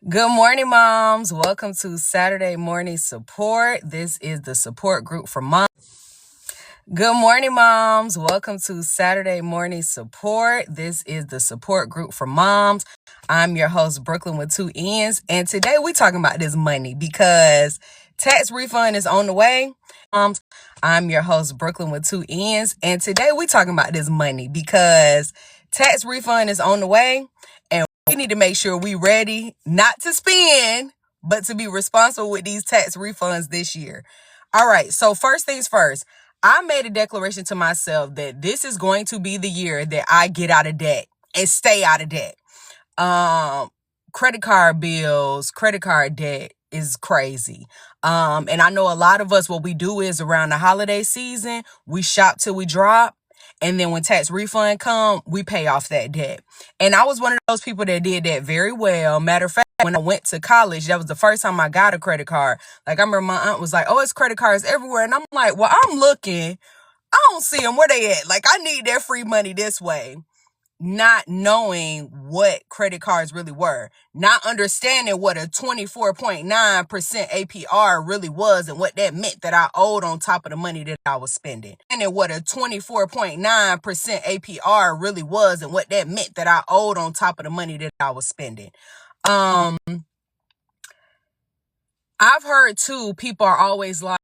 Good morning, moms. Welcome to Saturday Morning Support. This is the support group for moms. Good morning, moms. Welcome to Saturday Morning Support. This is the support group for moms. I'm your host, Brooklyn with two N's. And today we're talking about this money because tax refund is on the way. Moms, I'm your host, Brooklyn with two N's. And today we're talking about this money because tax refund is on the way. And we need to make sure we ready not to spend, but to be responsible with these tax refunds this year. All right. So first things first. I made a declaration to myself that this is going to be the year that I get out of debt and stay out of debt. Credit card bills, credit card debt is crazy. And I know a lot of us, what we do is around the holiday season, we shop till we drop. And then when tax refund come, we pay off that debt. And I was one of those people that did that very well. Matter of fact, when I went to college, that was the first time I got a credit card. Like, I remember my aunt was like, oh, it's credit cards everywhere. And I'm like, well, I'm looking. I don't see them. Where they at? Like, I need that free money this way. Not knowing what credit cards really were, not understanding what a 24.9% APR really was and what that meant that I owed on top of the money that I was spending. And what a 24.9% APR really was and what that meant that I owed on top of the money that I was spending. I've heard too, people are always like,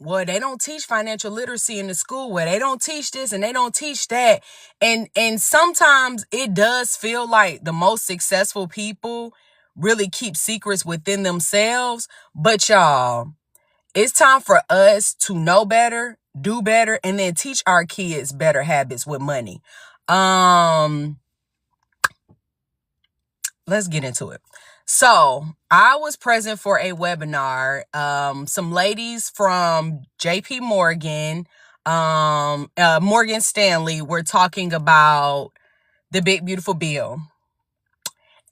well, they don't teach financial literacy in the school, where they don't teach this and they don't teach that. And sometimes it does feel like the most successful people really keep secrets within themselves. But y'all, it's time for us to know better, do better, and then teach our kids better habits with money. Let's get into it. So I was present for a webinar. Some ladies from JP Morgan, Morgan Stanley were talking about the big, beautiful bill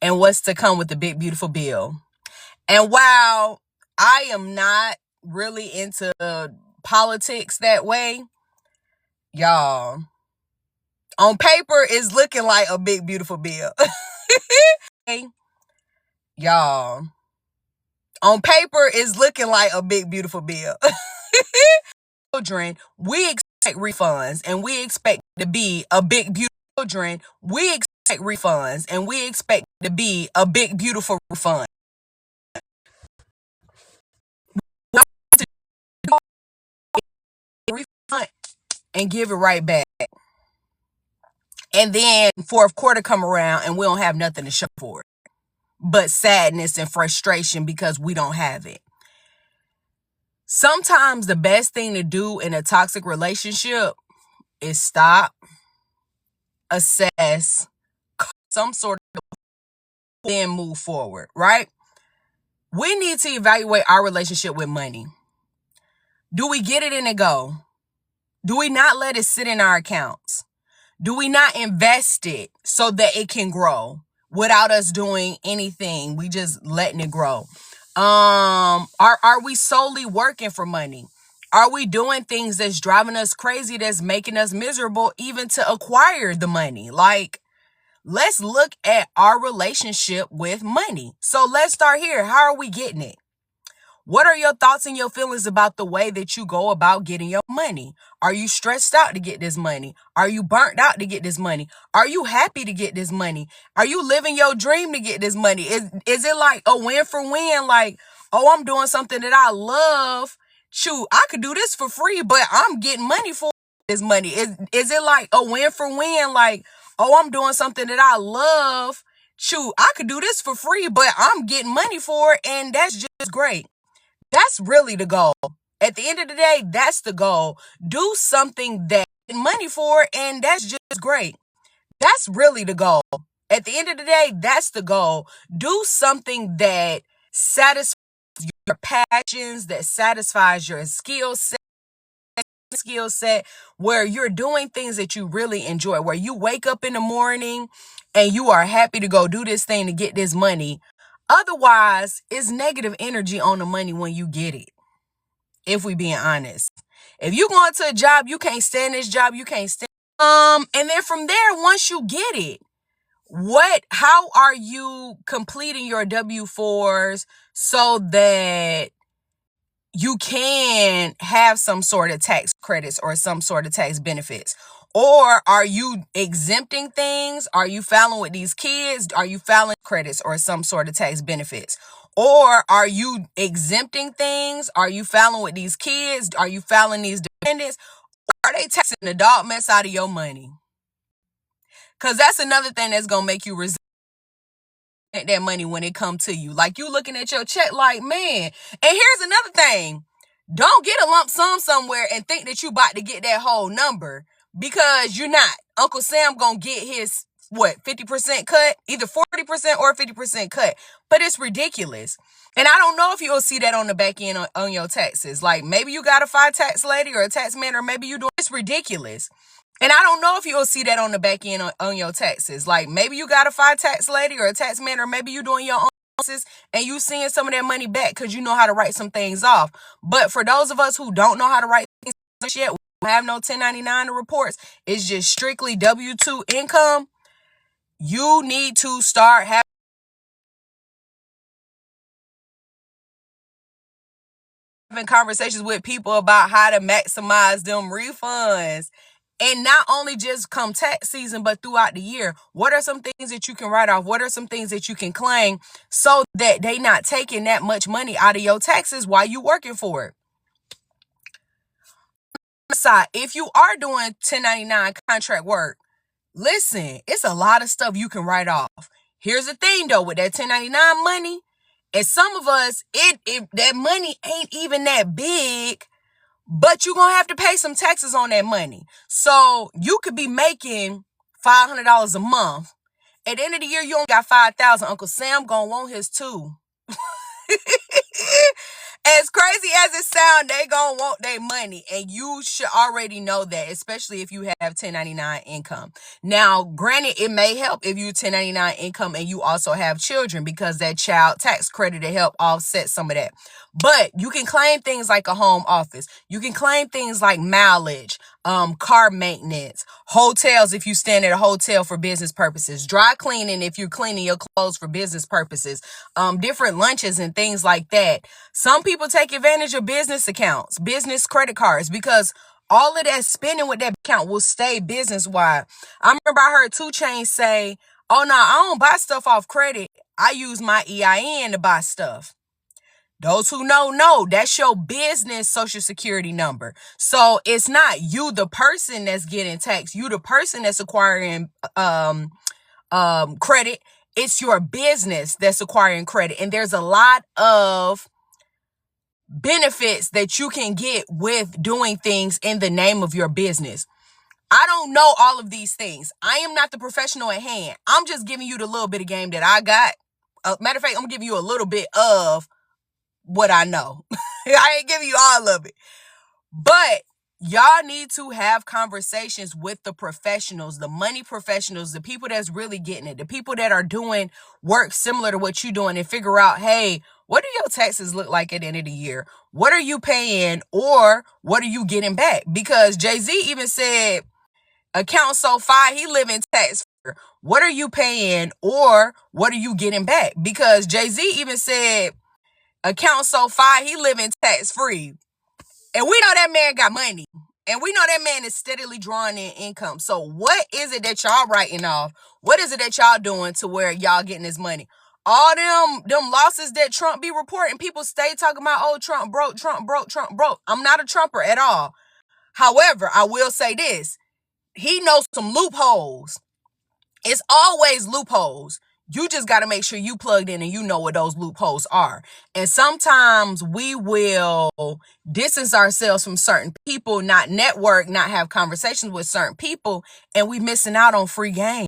and what's to come with the big, beautiful bill. And while I am not really into politics that way, y'all, on paper it's looking like a big, beautiful bill. Y'all, on paper it's looking like a big, beautiful bill. Children, we expect refunds and we expect to be a big, beautiful children. We expect refunds and we expect to be a big, beautiful refund. Refund and give it right back. And then fourth quarter come around and we don't have nothing to show for it but sadness and frustration because we don't have it. Sometimes the best thing to do in a toxic relationship is stop, assess, some sort of, then move forward, right? We need to evaluate our relationship with money. Do we get it in a go? Do we not let it sit in our accounts? Do we not invest it so that it can grow without us doing anything? We just letting it grow. Are we solely working for money? Are we doing things that's driving us crazy, that's making us miserable even to acquire the money? Like, let's look at our relationship with money. So let's start here. How are we getting it? What are your thoughts and your feelings about the way that you go about getting your money? Are you stressed out to get this money? Are you burnt out to get this money? Are you happy to get this money? Are you living your dream to get this money? Is it like a win for win? Like, oh, I'm doing something that I love. Shoot, I could do this for free, but I'm getting money for this money. Is it like a win for win? Like, oh, I'm doing something that I love. Shoot, I could do this for free, but I'm getting money for it, and that's just great. That's really the goal. At the end of the day, that's the goal. Do something that you get money for, and that's just great. That's really the goal. At the end of the day, that's the goal. Do something that satisfies your passions, that satisfies your skill set, where you're doing things that you really enjoy, where you wake up in the morning and you are happy to go do this thing to get this money. Otherwise, it's negative energy on the money when you get it, if we being honest. If you go into a job, you can't stand this job, you can't stand. And then from there, once you get it, how are you completing your W-4s so that you can have some sort of tax credits or some sort of tax benefits? Or are you exempting things? Are you filing with these kids? Are you filing credits or some sort of tax benefits? Or are you exempting things? Are you filing with these kids? Are you filing these dependents? Or are they taxing the dog mess out of your money? Because that's another thing that's going to make you resent that money when it come to you. Like, you looking at your check like, man. And here's another thing. Don't get a lump sum somewhere and think that you about to get that whole number, because you're not. Uncle Sam gonna get his, 50% cut? Either 40% or 50% cut. But it's ridiculous. And I don't know if you'll see that on the back end on your taxes. Like, maybe you got a 5 tax lady or a tax man, or maybe you do. It's ridiculous. And I don't know if you'll see that on the back end on your taxes. Like, maybe you got a 5 tax lady or a tax man, or maybe you doing your own taxes and you seeing some of that money back because you know how to write some things off. But for those of us who don't know how to write things yet, we don't have no 1099 reports, it's just strictly W-2 income. You need to start having conversations with people about how to maximize them refunds. And not only just come tax season, but throughout the year. What are some things that you can write off? What are some things that you can claim so that they not taking that much money out of your taxes while you working for it? Side, if you are doing 1099 contract work, listen, it's a lot of stuff you can write off. Here's the thing though, with that 1099 money, and some of us, that money ain't even that big, but you're going to have to pay some taxes on that money. So you could be making $500 a month. At the end of the year, you only got $5,000. Uncle Sam going to want his too. As crazy as it sounds, they gonna want their money, and you should already know that, especially if you have 1099 income. Now, granted, it may help if you 1099 income and you also have children, because that child tax credit to help offset some of that. But you can claim things like a home office. You can claim things like mileage, car maintenance, hotels if you stand at a hotel for business purposes, dry cleaning if you're cleaning your clothes for business purposes, different lunches and things like that. Some people take advantage of business accounts, business credit cards, because all of that spending with that account will stay business-wide. I remember I heard 2 Chainz say, oh no, I don't buy stuff off credit. I use my EIN to buy stuff. Those who know, that's your business social security number. So it's not you, the person, that's getting taxed. You, the person that's acquiring credit. It's your business that's acquiring credit. And there's a lot of benefits that you can get with doing things in the name of your business. I don't know all of these things. I am not the professional at hand. I'm just giving you the little bit of game that I got. Matter of fact, I'm giving you a little bit of what I know. I ain't giving you all of it. But y'all need to have conversations with the professionals, the money professionals, the people that's really getting it, the people that are doing work similar to what you're doing, and figure out, hey, what do your taxes look like at the end of the year? What are you paying, or what are you getting back? Because Jay-Z even said, account so far, he live in tax free. What are you paying, or what are you getting back? Because Jay-Z even said, account so far, he live in tax free. And we know that man got money. And we know that man is steadily drawing in income. So what is it that y'all writing off? What is it that y'all doing to where y'all getting this money? All them losses that Trump be reporting, people stay talking about, oh, Trump broke, Trump broke, Trump broke. I'm not a Trumper at all. However, I will say this. He knows some loopholes. It's always loopholes. You just got to make sure you plugged in and you know what those loopholes are. And sometimes we will distance ourselves from certain people, not network, not have conversations with certain people, and we missing out on free game.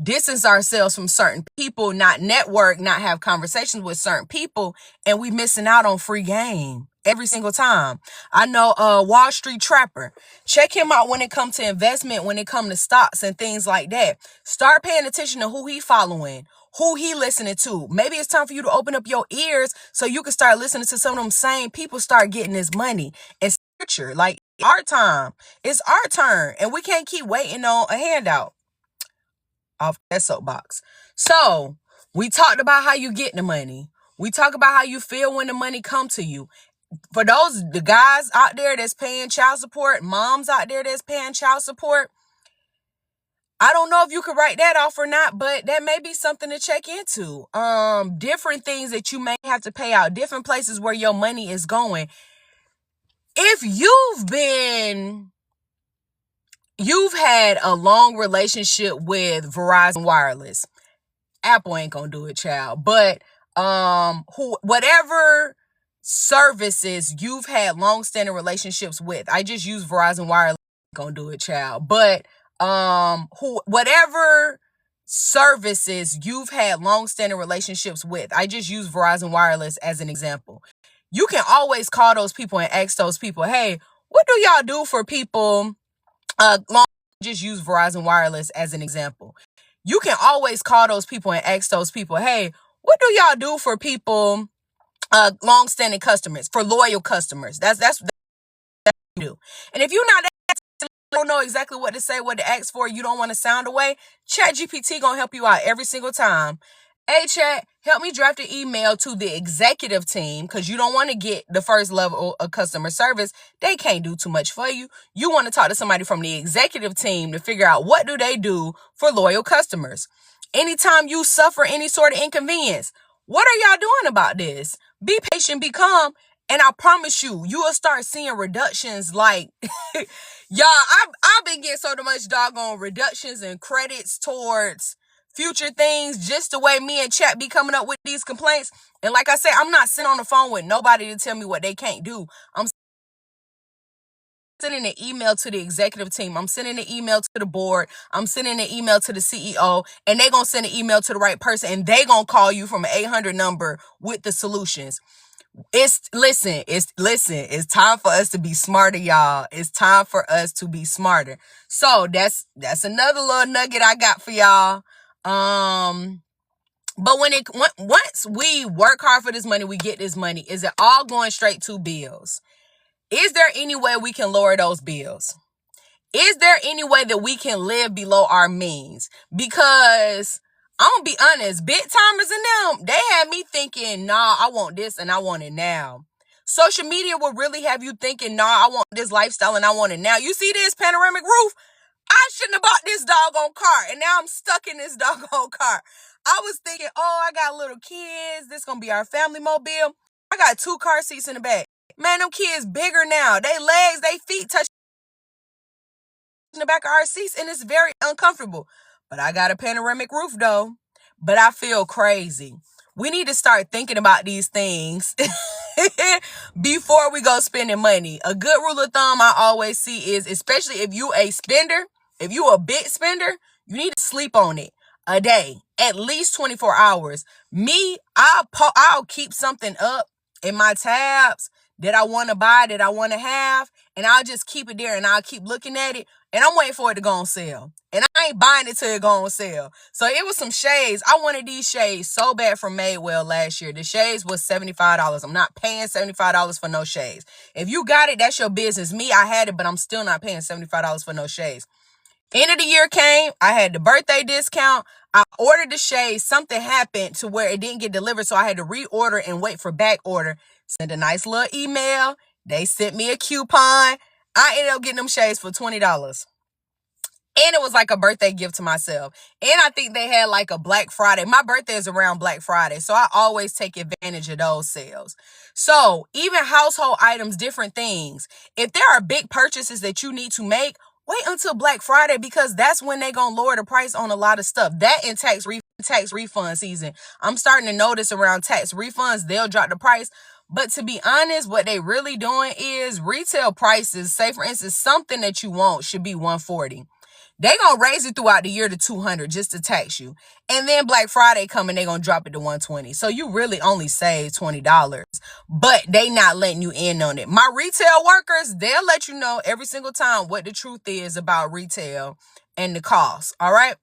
Distance ourselves from certain people, not network, not have conversations with certain people, and we missing out on free game every single time. I know Wall Street Trapper. Check him out when it comes to investment, when it comes to stocks and things like that. Start paying attention to who he following, who he listening to. Maybe it's time for you to open up your ears so you can start listening to some of them same people start getting this money. And future, like, our time. It's our turn, and we can't keep waiting on a handout. off that soapbox. So we talked about how you get the money. We talk about how you feel when the money come to you. For the guys out there that's paying child support, moms out there that's paying child support, I don't know if you could write that off or not, but that may be something to check into. Different things that you may have to pay out, different places where your money is going. If you've had a long relationship with Verizon Wireless, Apple ain't gonna do it, child. But whatever services you've had long-standing relationships with, I just use Verizon Wireless, gonna do it, child. But whatever services you've had long-standing relationships with, I just use Verizon Wireless as an example. You can always call those people and ask those people, hey, what do y'all do for people? Just use Verizon Wireless as an example. You can always call those people and ask those people, hey, what do y'all do for people, long-standing customers, for loyal customers? That's what you do. And if you're not, don't know exactly what to say, what to ask for, you don't want to sound away, ChatGPT gonna help you out every single time. Hey, Chat, help me draft an email to the executive team, because you don't want to get the first level of customer service. They can't do too much for you. You want to talk to somebody from the executive team to figure out what do they do for loyal customers. Anytime you suffer any sort of inconvenience, what are y'all doing about this? Be patient, be calm, and I promise you, you will start seeing reductions like, y'all, I've been getting so much doggone reductions and credits towards future things, just the way me and Chat be coming up with these complaints. And like I said, I'm not sitting on the phone with nobody to tell me what they can't do. I'm sending an email to the executive team. I'm sending an email to the board. I'm sending an email to the CEO, and they gonna send an email to the right person, and they gonna call you from an 800 number with the solutions. It's time for us to be smarter, y'all. It's time for us to be smarter. So that's another little nugget I got for y'all. But once we work hard for this money, we get this money. Is it all going straight to bills? Is there any way we can lower those bills? Is there any way that we can live below our means? Because I'm gonna be honest, big timers and them, they had me thinking, nah, I want this and I want it now. Social media will really have you thinking, nah, I want this lifestyle and I want it now. You see this panoramic roof? I shouldn't have bought this doggone car, and now I'm stuck in this doggone car. I was thinking, oh, I got little kids. This gonna be our family mobile. I got 2 car seats in the back. Man, them kids bigger now. They legs, they feet touch in the back of our seats, and it's very uncomfortable. But I got a panoramic roof though. But I feel crazy. We need to start thinking about these things before we go spending money. A good rule of thumb I always see is, especially if you a spender, if you a big spender, you need to sleep on it a day, at least 24 hours. Me, I'll keep something up in my tabs that I want to buy, that I want to have, and I'll just keep it there, and I'll keep looking at it, and I'm waiting for it to go on sale. And I ain't buying it till it go on sale. So it was some shades. I wanted these shades so bad from Madewell last year. The shades was $75. I'm not paying $75 for no shades. If you got it, that's your business. Me, I had it, but I'm still not paying $75 for no shades. End of the year came. I had the birthday discount. I ordered the shades. Something happened to where it didn't get delivered, so I had to reorder and wait for back order. Send a nice little email. They sent me a coupon. I ended up getting them shades for $20. And it was like a birthday gift to myself. And I think they had like a Black Friday. My birthday is around Black Friday, so I always take advantage of those sales. So even household items, different things. If there are big purchases that you need to make, wait until Black Friday, because that's when they're going to lower the price on a lot of stuff. That and tax refund season. I'm starting to notice around tax refunds, they'll drop the price. But to be honest, what they really doing is retail prices. Say, for instance, something that you want should be $140. They gonna raise it throughout the year to $200 just to tax you. And then Black Friday coming, they gonna drop it to $120. So you really only save $20, but they not letting you in on it. My retail workers, they'll let you know every single time what the truth is about retail and the cost. All right?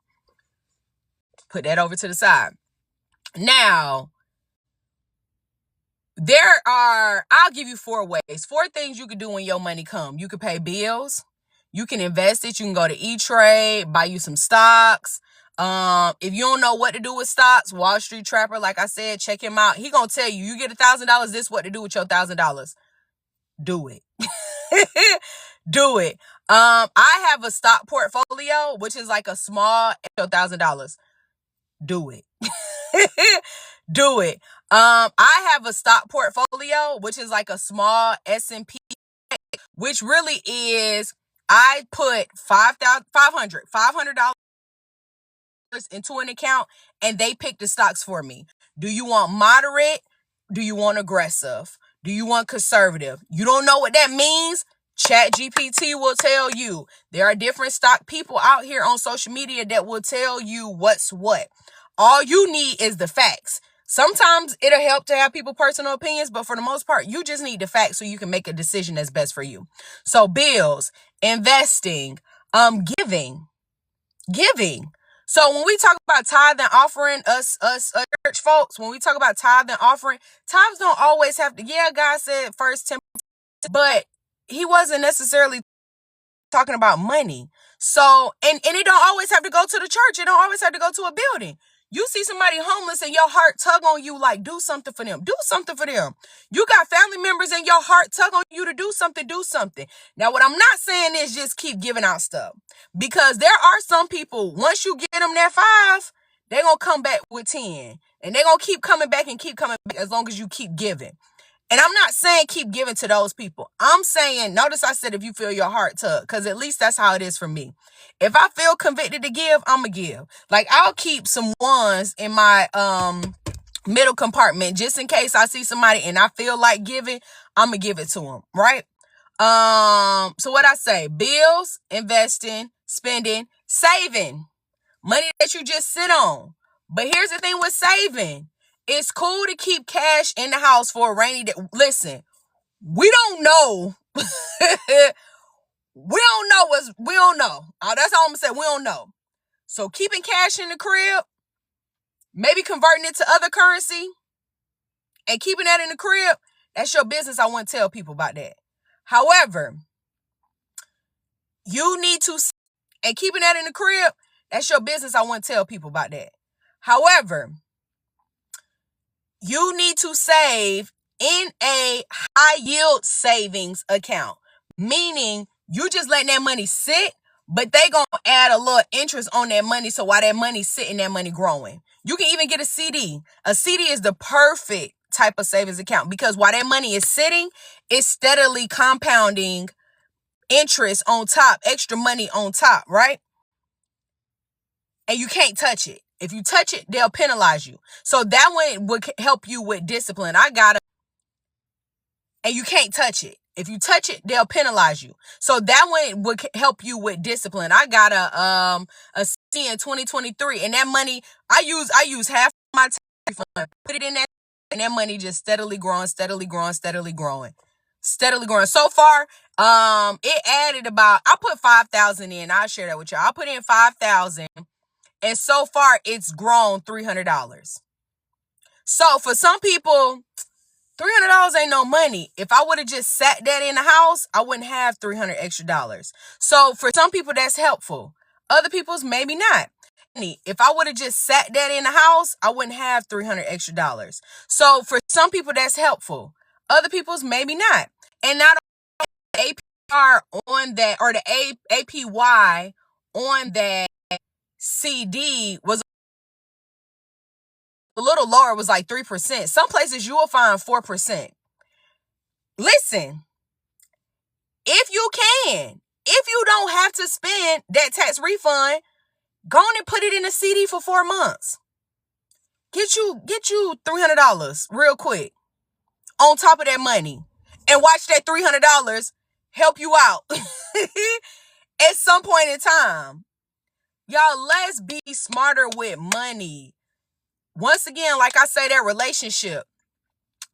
Put that over to the side. Now, I'll give you 4 ways, 4 things you can do when your money come. You can pay bills. You can invest it. You can go to E-Trade, buy you some stocks. If you don't know what to do with stocks, Wall Street Trapper, like I said, check him out. He gonna tell you, you get $1,000, this what to do with your $1,000. Do it. Do it. I have a stock portfolio, which is like a small $1,000. Do it. Do it. I have a stock portfolio, which is like a small S&P, which really is, I put $500 into an account and they pick the stocks for me. Do you want moderate? Do you want aggressive? Do you want conservative? You don't know what that means? Chat GPT will tell you. There are different stock people out here on social media that will tell you what's what. All you need is the facts. Sometimes it'll help to have people personal opinions, but for the most part, you just need the facts so you can make a decision that's best for you. So bills, investing, giving. So when we talk about tithe and offering, us church folks, when we talk about tithe and offering, tithes don't always have to, yeah, God said first 10%, but he wasn't necessarily talking about money. So, and it don't always have to go to the church. It don't always have to go to a building. You see somebody homeless and your heart tug on you like, do something for them. Do something for them. You got family members and your heart tug on you to do something. Do something. Now, what I'm not saying is just keep giving out stuff. Because there are some people, once you get them that 5, they're going to come back with 10. And they're going to keep coming back and keep coming back as long as you keep giving. And I'm not saying keep giving to those people. I'm saying, notice I said if you feel your heart tug, because at least that's how it is for me. If I feel convicted to give, I'm going to give. Like, I'll keep some ones in my middle compartment just in case I see somebody and I feel like giving, I'm going to give it to them, right? So what I say, bills, investing, spending, saving, money that you just sit on. But here's the thing with saving. It's cool to keep cash in the house for a rainy day. Listen, we don't know. We don't know. That's all I'm gonna say. We don't know. So keeping cash in the crib, maybe converting it to other currency and keeping that in the crib, that's your business. I wouldn't tell people about that. However, you need to, and keeping that in the crib, that's your business. I wouldn't tell people about that. However, you need to save in a high yield savings account, meaning you just letting that money sit, but they gonna add a little interest on that money. So while that money's sitting, that money growing. You can even get a CD. A CD is the perfect type of savings account because while that money is sitting, it's steadily compounding interest on top, extra money on top, right? And you can't touch it. If you touch it, they'll penalize you. So that one would help you with discipline. And you can't touch it. If you touch it, they'll penalize you. So that one would help you with discipline. I got a C in 2023, and that money I use half my tax refund, put it in that, and that money just steadily growing. So far, it added about, I put 5,000 in. I'll share that with y'all. I put in 5,000. And so far, it's grown $300. So for some people, $300 ain't no money. If I would have just sat that in the house, I wouldn't have $300 extra. So for some people, that's helpful. Other people's maybe not. If I would have just sat that in the house, I wouldn't have $300 extra. So for some people, that's helpful. Other people's maybe not. And not only the APR on that, or the APY on that CD was a little lower, was like 3%. Some places you will find 4%. Listen, if you don't have to spend that tax refund, go on and put it in a CD for 4 months. Get you $300 real quick on top of that money, and watch that $300 help you out at some point in time. Y'all, let's be smarter with money. Once again, like I say, that relationship.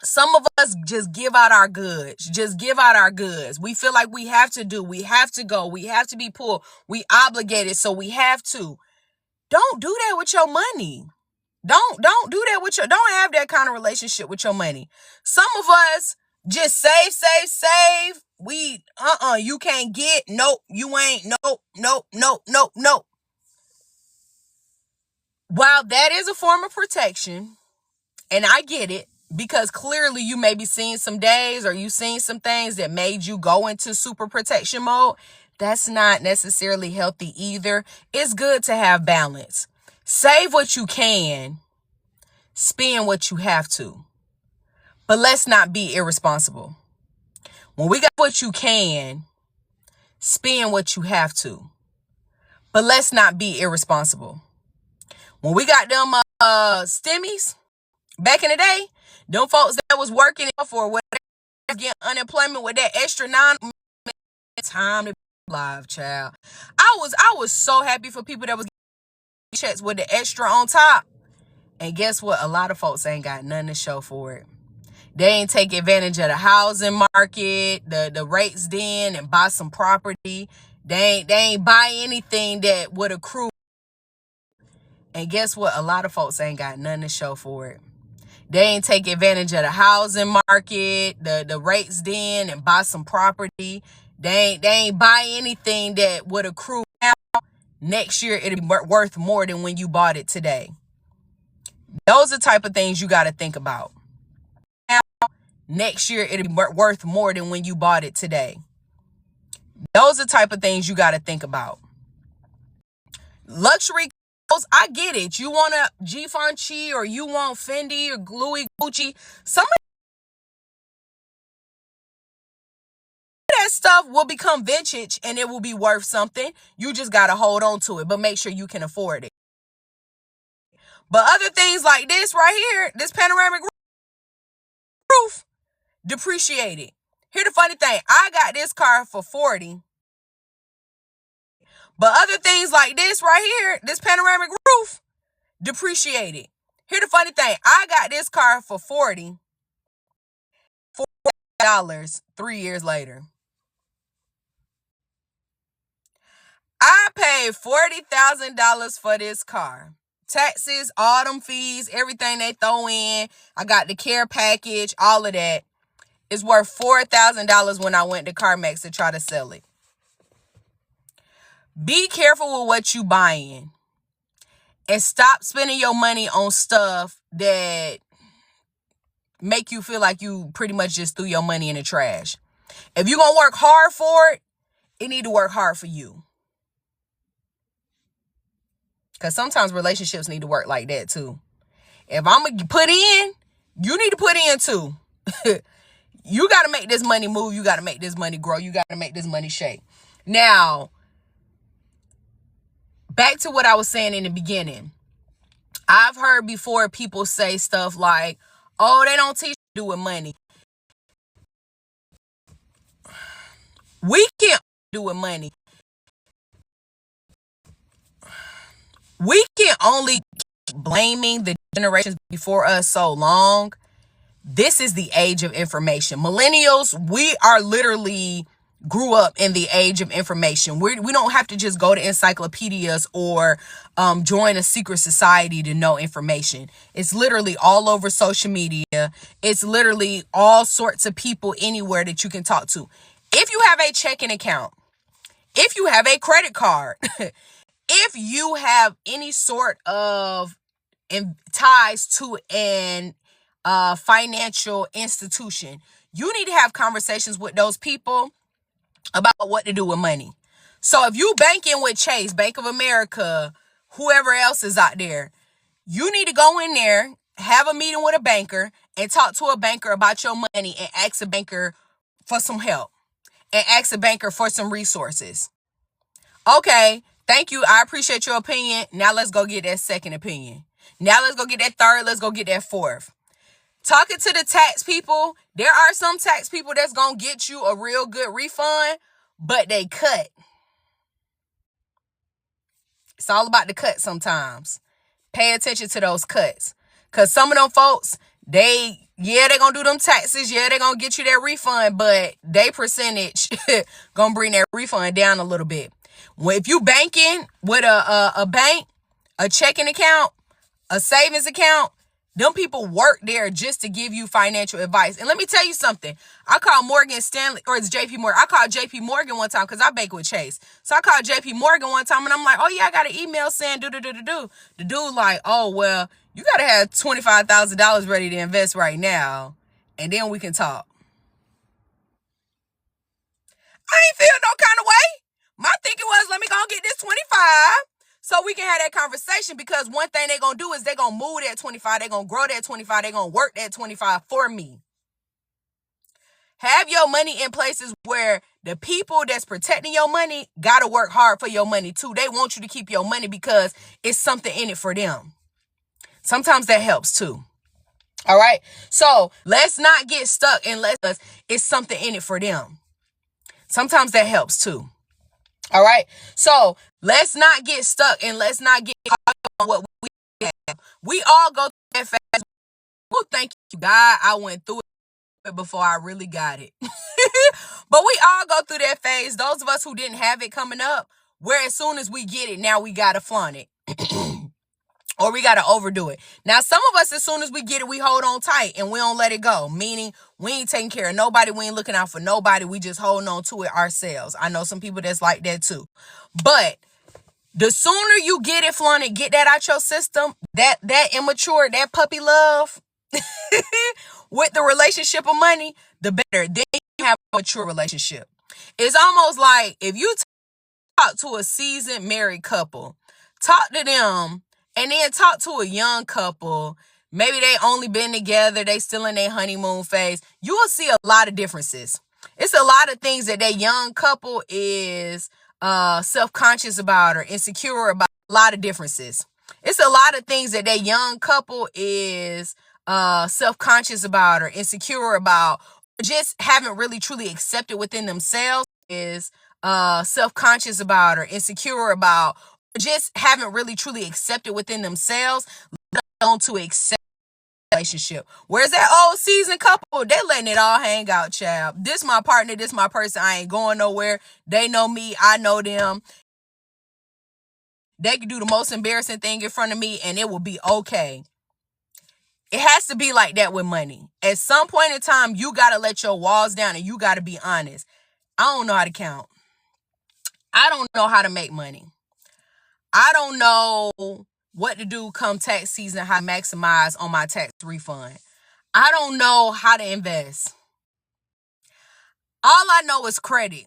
Some of us just give out our goods. We feel like we have to do, we have to go, we have to be poor, we obligated, so we have to. Don't do that with your money. Don't do that with don't have that kind of relationship with your money. Some of us just save. You can't get, nope, you ain't, nope. While that is a form of protection, and I get it, because clearly you may be seeing some days or you seen some things that made you go into super protection mode, that's not necessarily healthy either. It's good to have balance. Save what you can, spend what you have to. But let's not be irresponsible. When we got what you can, spend what you have to. But let's not be irresponsible. When we got them stimmies back in the day, them folks that was working for whatever, getting unemployment with that extra time to be alive, child. I was so happy for people that was getting checks with the extra on top. And guess what? A lot of folks ain't got nothing to show for it. They ain't take advantage of the housing market, the rates then, and buy some property. They ain't buy anything that would accrue. And guess what? A lot of folks ain't got nothing to show for it. They ain't take advantage of the housing market, the rates then, and buy some property. They ain't buy anything that would accrue now. Next year, it'll be worth more than when you bought it today. Those are the type of things you got to think about. Now, next year, it'll be worth more than when you bought it today. Those are the type of things you got to think about. Luxury clothes, I get it. You want a Givenchy or you want Fendi or Louis Gucci. Some of that stuff will become vintage and it will be worth something. You just got to hold on to it, but make sure you can afford it. But other things like this right here, this panoramic roof, depreciated. Here's the funny thing. I got this car for $40. But other things like this right here, this panoramic roof, depreciated. Here's the funny thing. I got this car for $40 3 years later. I paid $40,000 for this car. Taxes, autumn fees, everything they throw in. I got the care package, all of that. It's worth $4,000 when I went to CarMax to try to sell it. Be careful with what you buying. And stop spending your money on stuff that make you feel like you pretty much just threw your money in the trash. If you're going to work hard for it, it need to work hard for you. Because sometimes relationships need to work like that too. If I'm going to put in, you need to put in too. You got to make this money move. You got to make this money grow. You got to make this money shake. Now, back to what I was saying in the beginning. I've heard before people say stuff like, oh, they don't teach you to do with money. We can't do with money. We can only keep blaming the generations before us so long. This is the age of information. Millennials, we are literally grew up in the age of information. We don't have to just go to encyclopedias or join a secret society to know information. It's literally all over social media. It's literally all sorts of people anywhere that you can talk to. If you have a checking account, if you have a credit card, if you have any sort of ties to an financial institution, you need to have conversations with those people about what to do with money. So if you banking with Chase, Bank of America, whoever else is out there, you need to go in there, have a meeting with a banker, and talk to a banker about your money and ask a banker for some help and ask a banker for some resources. Okay, thank you. I appreciate your opinion. Now let's go get that second opinion. Now let's go get that third. Let's go get that fourth. Talking to the tax people, there are some tax people that's going to get you a real good refund, but they cut. It's all about the cut sometimes. Pay attention to those cuts. Because some of them folks, they're going to do them taxes. Yeah, they're going to get you that refund, but they percentage going to bring that refund down a little bit. Well, if you banking with a bank, a checking account, a savings account, Them people work there just to give you financial advice. And let me tell you something. I called Morgan Stanley, or it's JP Morgan. I called JP Morgan one time because I bank with Chase. So I called JP Morgan one time and I'm like, oh yeah, I got an email saying do. The dude like, oh, well, you got to have $25,000 ready to invest right now. And then we can talk. I ain't feel no kind of way. My thinking was, let me go get this 25 so we can have that conversation, because one thing they're going to do is they're going to move that 25. They're going to grow that 25. They're going to work that 25 for me. Have your money in places where the people that's protecting your money got to work hard for your money too. They want you to keep your money because it's something in it for them. Sometimes that helps too. All right. So let's not get stuck unless it's something in it for them. Sometimes that helps too. All right. So let's not get stuck and let's not get caught on what we have. We all go through that phase. Well, thank you, God. I went through it before I really got it. But we all go through that phase. Those of us who didn't have it coming up, where as soon as we get it, now we got to flaunt it. Or we got to overdo it. Now, some of us, as soon as we get it, we hold on tight and we don't let it go. Meaning we ain't taking care of nobody. We ain't looking out for nobody. We just holding on to it ourselves. I know some people that's like that too. But the sooner you get it flaunted, get that out your system, that immature, that puppy love with the relationship of money, the better. Then you have a mature relationship. It's almost like if you talk to a seasoned married couple, talk to them, and then talk to a young couple, maybe they only been together, they still in their honeymoon phase, you will see a lot of differences. It's a lot of things that young couple is self-conscious about or insecure about. A lot of differences. It's a lot of things that young couple is self-conscious about or insecure about, or just haven't really truly accepted within themselves, is self-conscious about or insecure about, just haven't really truly accepted within themselves, let alone to accept the relationship. Whereas that old seasoned couple, they letting it all hang out, child. This my partner, this my person, I ain't going nowhere. They know me, I know them. They can do the most embarrassing thing in front of me and it will be okay. It has to be like that with money. At some point in time, you got to let your walls down and you got to be honest. I don't know how to count. I don't know how to make money. I don't know what to do come tax season, how to maximize on my tax refund. I don't know how to invest. All I know is credit.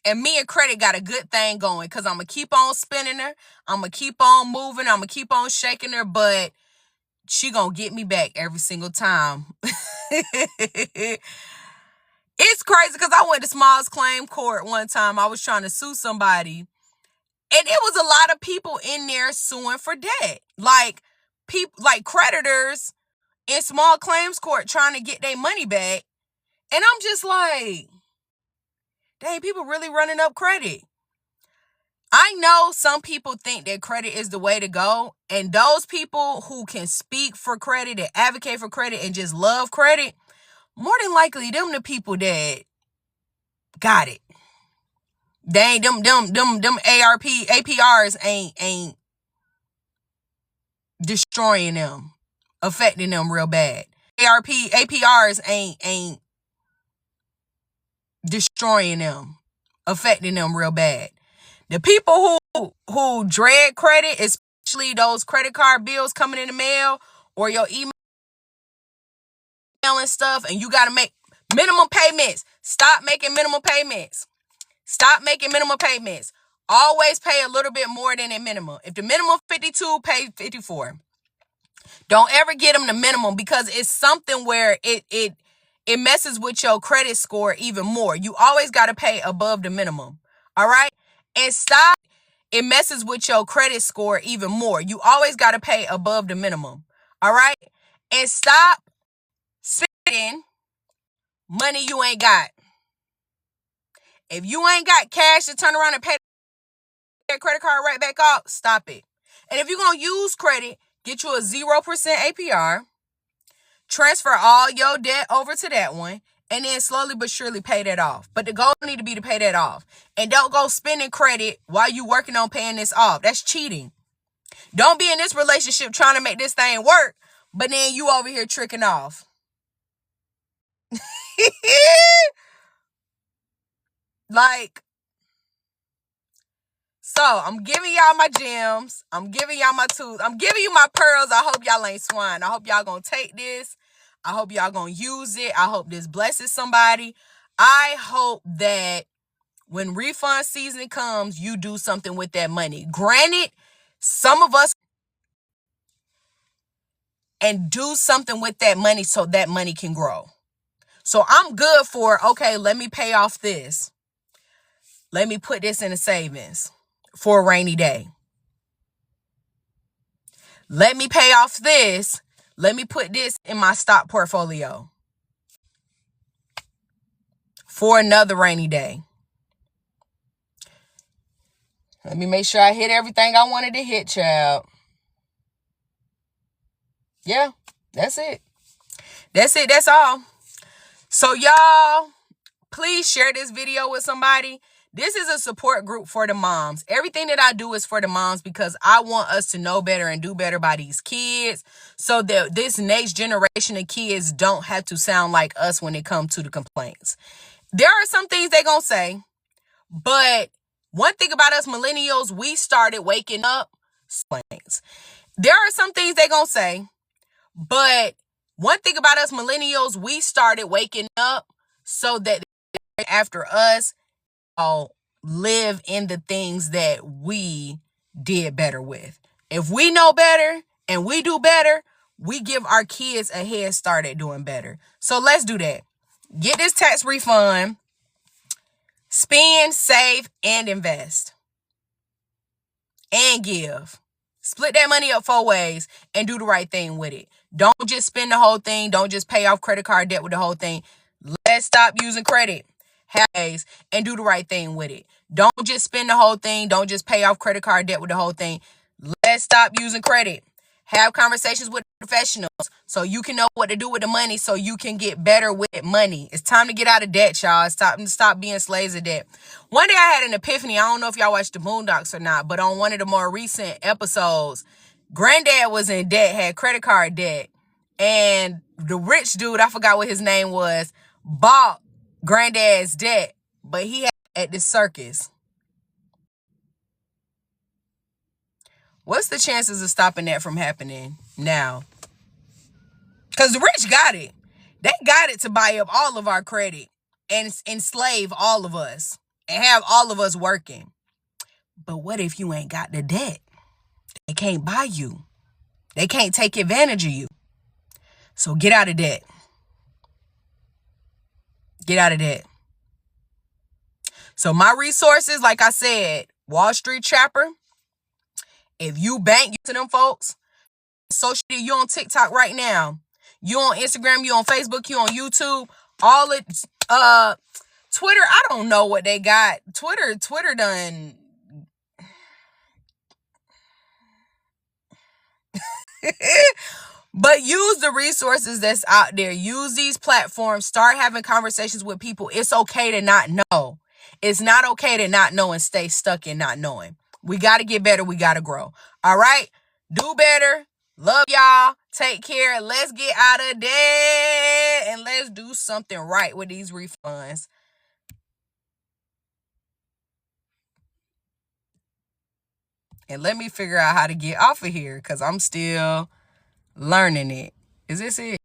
And me and credit got a good thing going because I'm going to keep on spending her. I'm going to keep on moving. I'm going to keep on shaking her. But she going to get me back every single time. It's crazy because I went to smallest claim court one time. I was trying to sue somebody. And it was a lot of people in there suing for debt. Like people, like creditors in small claims court trying to get their money back. And I'm just like, dang, people really running up credit. I know some people think that credit is the way to go. And those people who can speak for credit and advocate for credit and just love credit, more than likely them the people that got it. They ain't them APRs ain't destroying them, affecting them real bad. APRs ain't destroying them, affecting them real bad. The people who dread credit, especially those credit card bills coming in the mail or your email and stuff, and you got to make minimum payments. Stop making minimum payments. Stop making minimum payments. Always pay a little bit more than the minimum. If the minimum 52, pay 54. Don't ever get them the minimum because it's something where it messes with your credit score even more. You always got to pay above the minimum. All right? And stop. It messes with your credit score even more. You always got to pay above the minimum. All right? And stop spending money you ain't got. If you ain't got cash to turn around and pay that credit card right back off, stop it. And if you're going to use credit, get you a 0% APR, transfer all your debt over to that one, and then slowly but surely pay that off. But the goal need to be to pay that off. And don't go spending credit while you working on paying this off. That's cheating. Don't be in this relationship trying to make this thing work, but then you over here tricking off. Like, so I'm giving y'all my gems. I'm giving y'all my tools. I'm giving you my pearls. I hope y'all ain't swine. I hope y'all gonna take this. I hope y'all gonna use it. I hope this blesses somebody. I hope that when refund season comes, you do something with that money. Granted, some of us and do something with that money so that money can grow. So I'm good for, okay, let me pay off this. Let me put this in a savings for a rainy day. Let me pay off this. Let me put this in my stock portfolio for another rainy day. Let me make sure I hit everything I wanted to hit, child. Yeah, that's it. That's it. That's all. So y'all, please share this video with somebody. This is a support group for the moms. Everything that I do is for the moms because I want us to know better and do better by these kids so that this next generation of kids don't have to sound like us when it comes to the complaints. There are some things they're going to say, but one thing about us millennials, we started waking up. There are some things they're going to say, but one thing about us millennials, we started waking up so that after us, live in the things that we did better with. If we know better and we do better, we give our kids a head start at doing better. So let's do that. Get this tax refund, spend, save, and invest, and give. Split that money up 4 ways and do the right thing with it. Don't just spend the whole thing. Don't just pay off credit card debt with the whole thing. Let's stop using credit. Ways and do the right thing with it. Don't just spend the whole thing. Don't just pay off credit card debt with the whole thing. Let's stop using credit. Have conversations with professionals so you can know what to do with the money so you can get better with money. It's time to get out of debt, y'all. It's time to stop being slaves of debt. One day I had an epiphany. I don't know if y'all watched the Boondocks or not, but on one of the more recent episodes, Granddad was in debt, had credit card debt, and the rich dude, I forgot what his name was, bought Granddad's debt, but he had at the circus. What's the chances of stopping that from happening now? Because the rich got it. They got it to buy up all of our credit and enslave all of us and have all of us working. But what if you ain't got the debt? They can't buy you. They can't take advantage of you. So get out of debt. Get out of debt. So my resources, like I said, Wall Street Trapper. If you bank to them folks, social media, you on TikTok right now. You on Instagram, you on Facebook, you on YouTube. All it, Twitter, I don't know what they got. Twitter done. But use the resources that's out there. Use these platforms. Start having conversations with people. It's okay to not know. It's not okay to not know and stay stuck in not knowing. We got to get better. We got to grow. All right? Do better. Love y'all. Take care. Let's get out of debt and let's do something right with these refunds. And let me figure out how to get off of here because I'm still learning it. Is this it?